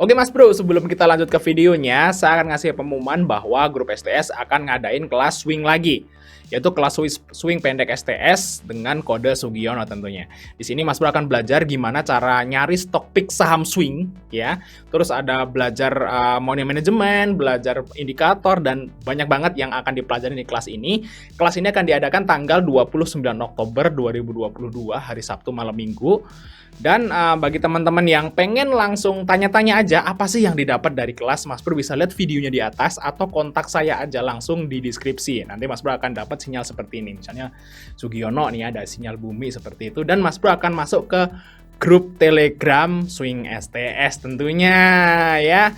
Oke Mas Bro, sebelum kita lanjut ke videonya, saya akan ngasih pengumuman bahwa grup STS akan ngadain kelas swing lagi, yaitu kelas swing pendek STS dengan kode Sugiono tentunya. Di sini Mas Bro akan belajar gimana cara nyari stock pick saham swing, ya. Terus ada belajar money management, belajar indikator, dan banyak banget yang akan dipelajari di kelas ini. Kelas ini akan diadakan tanggal 29 Oktober 2022, hari Sabtu malam minggu. Dan bagi teman-teman yang pengen langsung tanya-tanya aja apa sih yang didapat dari kelas, Mas Bro bisa lihat videonya di atas atau kontak saya aja langsung di deskripsi. Nanti Mas Bro akan dapat sinyal seperti ini. Misalnya Sugiono nih ada sinyal bumi seperti itu, dan Mas Bro akan masuk ke grup Telegram Swing STS tentunya ya.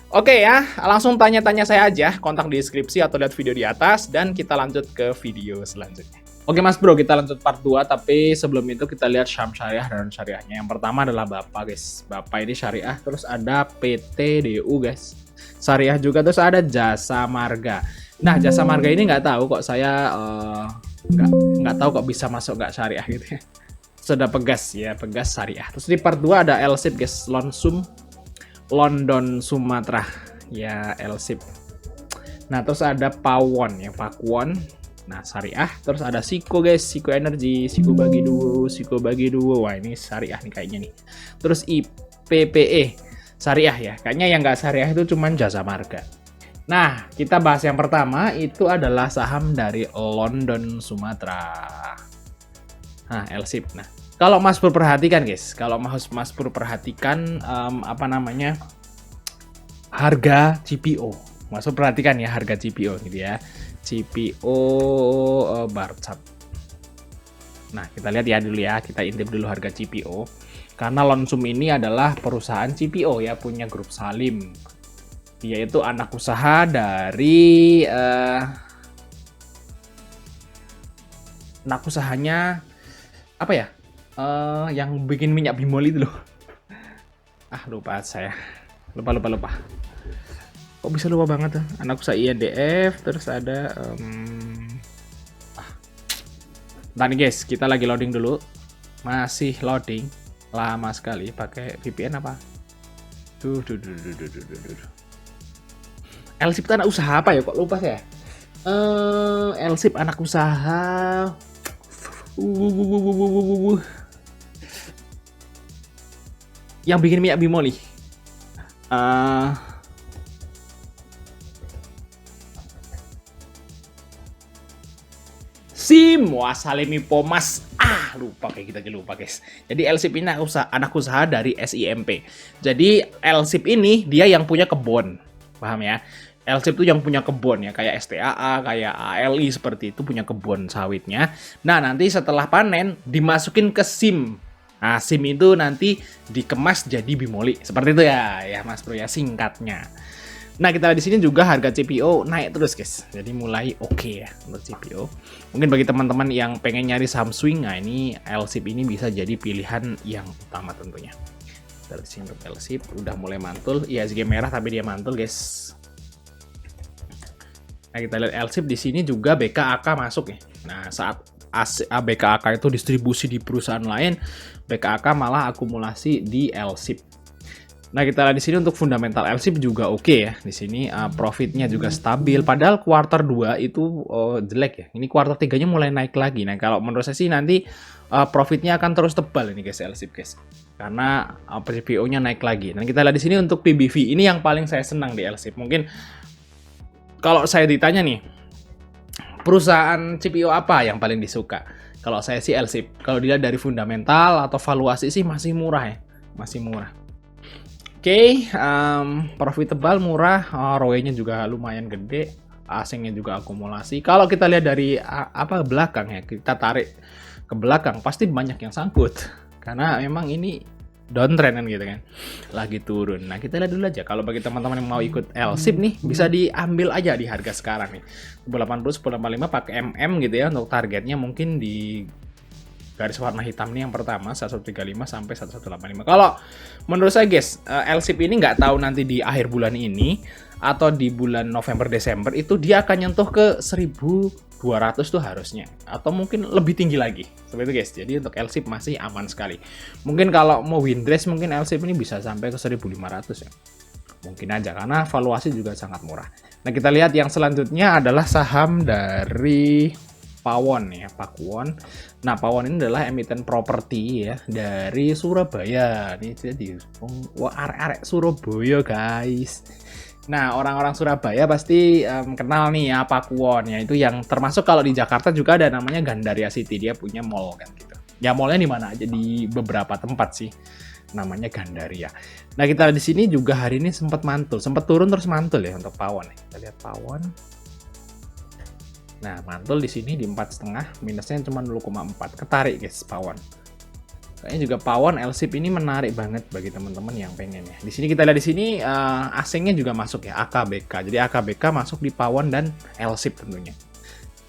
Oke ya, langsung tanya-tanya saya aja, kontak di deskripsi atau lihat video di atas, dan kita lanjut ke video selanjutnya. Oke Mas Bro, kita lanjut part 2, tapi sebelum itu kita lihat saham syariah dan syariahnya. Yang pertama adalah Bapak guys. Bapak ini syariah, terus ada PTDU guys. Syariah juga, terus ada Jasa Marga. Nah, Jasa Marga ini nggak tahu kok saya nggak tahu kok bisa masuk nggak syariah gitu ya. Sudah Pegas ya, Pegas syariah. Terus di part 2 ada LSIP guys, London Sumatera ya, LSIP. Nah, terus ada Pawon ya, Pakuwon. Nah, syariah. Terus ada Siko guys, Siko Energy, Siko Bagi Duo. Wah, ini syariah nih kayaknya nih. Terus IPPE, syariah ya. Kayaknya yang nggak syariah itu cuman Jasa Marga. Nah, kita bahas yang pertama, itu adalah saham dari London Sumatera. Nah, LSIP. Nah, kalau Mas Pur perhatikan guys, Mas Pur perhatikan harga CPO. Mas Pur perhatikan ya harga CPO gitu ya. CPO bar chart. Nah, kita lihat ya dulu ya, kita intip dulu harga CPO. Karena Lonsum ini adalah perusahaan CPO ya, punya grup Salim. Dia itu anak usaha dari anak usahanya apa ya? Yang bikin minyak Bimol itu loh. Lupa saya. Lupa. Kok bisa lupa banget tuh? Anak usaha INDF, terus ada Nah nih guys, kita lagi loading dulu. Masih loading. Lama sekali. Pakai VPN apa? LSIP itu anak usaha apa ya? Kok lupa saya? LSIP anak usaha. Yang bikin minyak Bimoli. Salimi Pomas. Lupa kayak kita aja lupa guys. Jadi LSIP ini anak usaha dari SIMP. Jadi LSIP ini dia yang punya kebun. Paham ya? LSIP itu yang punya kebun ya, kayak STAA, kayak ALI seperti itu punya kebun sawitnya. Nah, nanti setelah panen dimasukin ke SIM. Nah, SIM itu nanti dikemas jadi Bimoli. Seperti itu ya Mas Bro ya singkatnya. Nah, kita lihat di sini juga harga CPO naik terus guys. Jadi mulai oke ya untuk CPO. Mungkin bagi teman-teman yang pengen nyari saham swing, nah ini LSIP ini bisa jadi pilihan yang utama tentunya. Kita lihat di sini untuk LSIP udah mulai mantul. IHSG merah tapi dia mantul guys. Nah, kita lihat LSIP di sini juga BKAK masuk ya. Nah, saat BKAK itu distribusi di perusahaan lain, BKAK malah akumulasi di LSIP. Nah, kita lihat di sini untuk fundamental LSIP juga oke ya. Di sini profitnya juga stabil. Padahal kuartal 2 itu jelek ya. Ini kuartal 3-nya mulai naik lagi. Nah, kalau menurut saya sih nanti profitnya akan terus tebal ini guys LSIP guys. Karena CPO-nya naik lagi. Dan kita lihat di sini untuk PBV. Ini yang paling saya senang di LSIP. Mungkin kalau saya ditanya nih, perusahaan CPO apa yang paling disuka? Kalau saya sih LSIP. Kalau dilihat dari fundamental atau valuasi sih masih murah ya. Masih murah. Profit tebal, murah, ROE-nya juga lumayan gede, asingnya juga akumulasi. Kalau kita lihat dari belakang ya, kita tarik ke belakang pasti banyak yang sangkut karena memang ini downtrend kan gitu kan, lagi turun. Nah, kita lihat dulu aja. Kalau bagi teman-teman yang mau ikut LSIP nih, bisa diambil aja di harga sekarang nih, 1080, 1085 pakai gitu ya. Untuk targetnya mungkin di garis warna hitam nih yang pertama 1135 sampai 1185. Kalau menurut saya guys, LSIP ini nggak tahu nanti di akhir bulan ini atau di bulan November Desember itu dia akan nyentuh ke 1200 tuh harusnya, atau mungkin lebih tinggi lagi seperti itu guys. Jadi untuk LSIP masih aman sekali. Mungkin kalau mau win race mungkin LSIP ini bisa sampai ke 1500 ya. Mungkin aja karena valuasi juga sangat murah. Nah, kita lihat yang selanjutnya adalah saham dari Pawon ya, Pakuwon. Nah, Pawon ini adalah emiten properti ya dari Surabaya. Ini jadi wah, arek-arek Surabaya, guys. Nah, orang-orang Surabaya pasti kenal nih ya Pakuwon ya. Itu yang termasuk kalau di Jakarta juga ada namanya Gandaria City. Dia punya mall kan gitu. Ya, mallnya di mana aja, di beberapa tempat sih. Namanya Gandaria. Nah, kita di sini juga hari ini sempat mantul, sempat turun terus mantul ya untuk Pawon. Kita lihat Pawon. Nah, mantul di sini di 4,5, minusnya cuma 0,4. Ketarik guys Pawon. Kayaknya juga Pawon LSIP ini menarik banget bagi teman-teman yang pengen ya. Di sini kita lihat di sini asingnya juga masuk ya, AKBK. Jadi AKBK masuk di Pawon dan LSIP tentunya.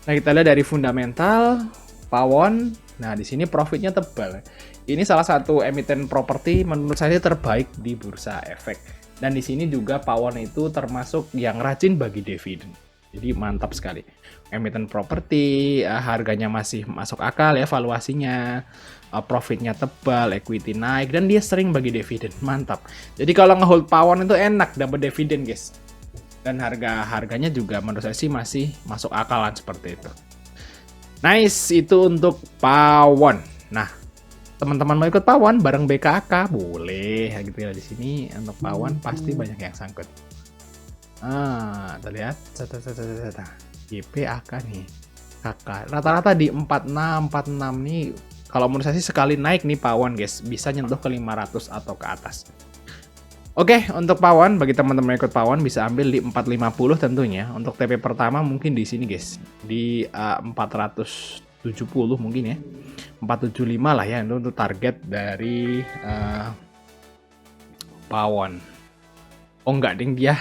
Nah, kita lihat dari fundamental Pawon. Nah, di sini profitnya tebal. Ini salah satu emiten properti menurut saya terbaik di bursa efek. Dan di sini juga Pawon itu termasuk yang rajin bagi dividen. Jadi mantap sekali. Emiten properti, harganya masih masuk akal ya valuasinya, profitnya tebal, equity naik, dan dia sering bagi dividen. Mantap. Jadi kalau ngehold Pawon itu enak dapat dividen guys. Dan harganya juga menurut saya sih masih masuk akalan seperti itu. Nice, itu untuk Pawon. Nah, teman-teman mau ikut Pawon bareng BKK boleh gitu ya. Di sini untuk Pawon pasti banyak yang sangkut. Kita lihat GPAK nih, kakak rata-rata di 46 nih. Kalau menurut saya sih sekali naik nih Pawon guys, bisa nyentuh ke 500 atau ke atas. Oke, untuk Pawon bagi teman-teman ikut Pawon bisa ambil di 450 tentunya. Untuk TP pertama mungkin di sini guys, di 470 mungkin ya. 475 lah ya, itu untuk target dari Pawon. Oh enggak ding, dia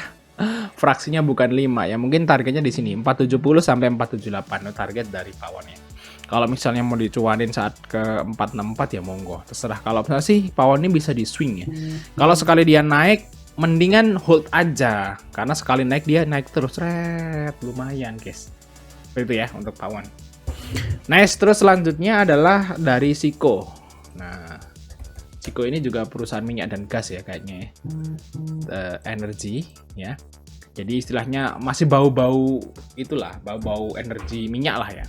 fraksinya bukan 5 ya, mungkin targetnya di sini 470 sampai 478 itu target dari Pawon ya. Kalau misalnya mau dicuanin saat ke 464 ya monggo, terserah. Kalau misalnya sih Pawon ini bisa di swing ya. Kalau sekali dia naik mendingan hold aja, karena sekali naik dia naik terus, lumayan guys. Itu ya untuk Pawon. Nice, terus selanjutnya adalah dari Siko. Nah, Siko ini juga perusahaan minyak dan gas ya kayaknya ya. Energi ya. Jadi istilahnya masih bau-bau itulah, bau-bau energi minyak lah ya.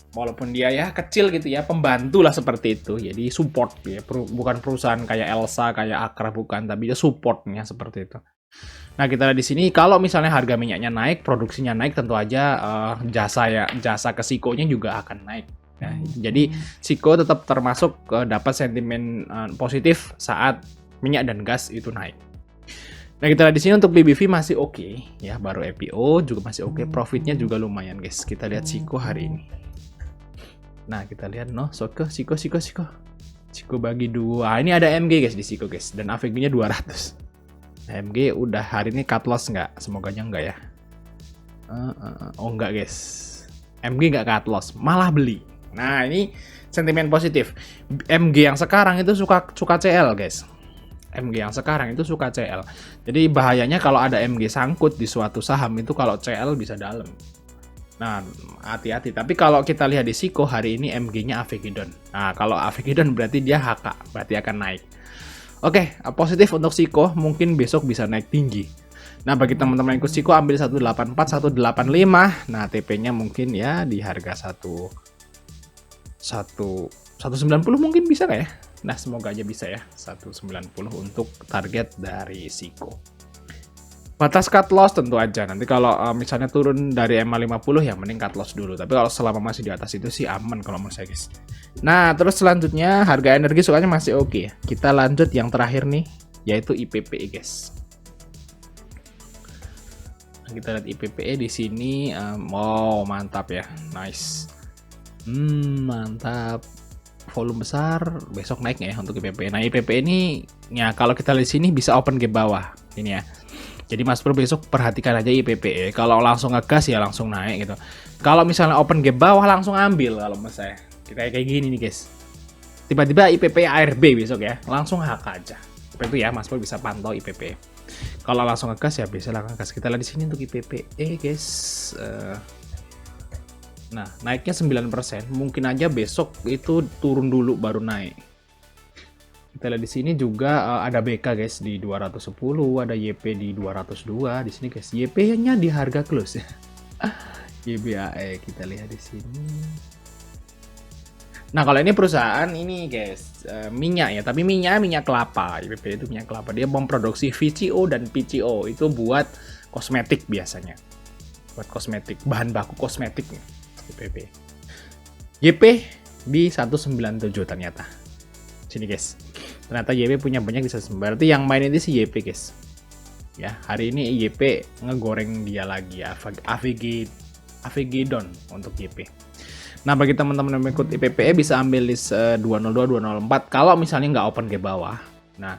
Walaupun dia ya kecil gitu ya, pembantu lah seperti itu. Jadi support ya, bukan perusahaan kayak Elsa, kayak Akra bukan, tapi dia supportnya seperti itu. Nah, kita lihat di sini kalau misalnya harga minyaknya naik, produksinya naik, tentu aja jasa ke Siko-nya juga akan naik. Nah, jadi Siko tetap termasuk dapat sentimen positif saat minyak dan gas itu naik. Nah, kita lihat di sini untuk BBV masih oke ya, baru IPO juga masih oke, profitnya juga lumayan guys. Kita lihat Siko hari ini. Nah, kita lihat Siko bagi 2. Ini ada MG guys di Siko guys, dan AVG-nya 200. MG udah hari ini cut loss nggak? Semoganya nggak ya. Oh nggak guys, MG nggak cut loss, malah beli. Nah, ini sentimen positif. MG yang sekarang itu suka CL guys. MG yang sekarang itu suka CL. Jadi bahayanya kalau ada MG sangkut di suatu saham itu kalau CL bisa dalam. Nah, hati-hati. Tapi kalau kita lihat di Siko hari ini MG-nya Avegedon. Nah, kalau Avegedon berarti dia HK, berarti akan naik. Oke, positif untuk Siko, mungkin besok bisa naik tinggi. Nah, bagi teman-teman yang ikut Siko ambil 184, 185. Nah, TP-nya mungkin ya di harga 190 mungkin bisa nggak ya? Nah, semoga aja bisa ya, 190 untuk target dari Siko. Batas cut loss tentu aja. Nanti kalau misalnya turun dari MA50 ya mending cut loss dulu. Tapi kalau selama masih di atas itu sih aman kalau menurut saya guys. Nah, terus selanjutnya harga energi sukanya masih oke. Kita lanjut yang terakhir nih, yaitu IPPE guys. Kita lihat IPPE di sini. Oh, mantap ya. Nice. Mantap. Volume besar, besok naik nggak ya untuk IPPE? Nah, IPPE ini ya kalau kita lihat sini bisa open gap bawah. Ini ya. Jadi Mas Bro besok perhatikan aja IPPE. Kalau langsung ngegas ya langsung naik gitu. Kalau misalnya open gap bawah langsung ambil kalau menurut saya. Kita kayak gini nih guys. Tiba-tiba IPPE ARB besok ya, langsung HK aja. Seperti itu ya, Mas Bro bisa pantau IPPE. Kalau langsung ngegas ya bisa langsung ngegas. Kita lihat di sini untuk IPPE guys. Nah, naiknya 9%. Mungkin aja besok itu turun dulu baru naik. Kita lihat di sini juga ada BK guys di 210, ada YP di 202 di sini guys. YP-nya di harga close ya. YBAE kita lihat di sini. Nah, kalau ini perusahaan ini guys, minyak ya, tapi minyak kelapa. YPP itu minyak kelapa. Dia memproduksi VCO dan PCO, itu buat kosmetik biasanya. Buat kosmetik, bahan baku kosmetik nih, YPP. YP di 197 ternyata. Sini guys. Ternyata YP punya banyak di 197. Berarti yang main ini si YP guys. Ya, hari ini YP ngegoreng dia lagi ya, AVG down untuk YP. Nah, bagi teman-teman yang ikut IPPE bisa ambil list 202, 204 kalau misalnya nggak open gap bawah. Nah,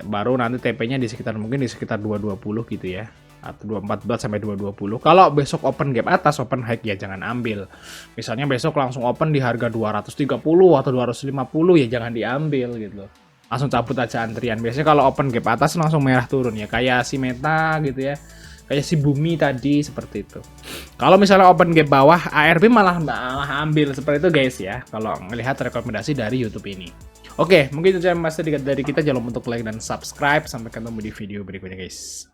baru nanti TP-nya di sekitar 220 gitu ya. Atau 214 sampai 220. Kalau besok open gap atas, open high ya jangan ambil. Misalnya besok langsung open di harga 230 atau 250 ya jangan diambil gitu. Langsung cabut aja antrian. Biasanya kalau open gap atas langsung merah turun ya, kayak si Meta gitu ya. Kayak si Bumi tadi seperti itu. Kalau misalnya open gap bawah, ARB malah ambil seperti itu guys ya. Kalau melihat rekomendasi dari YouTube ini. Oke, mungkin itu aja mas dari kita. Jangan lupa untuk like dan subscribe. Sampai ketemu di video berikutnya guys.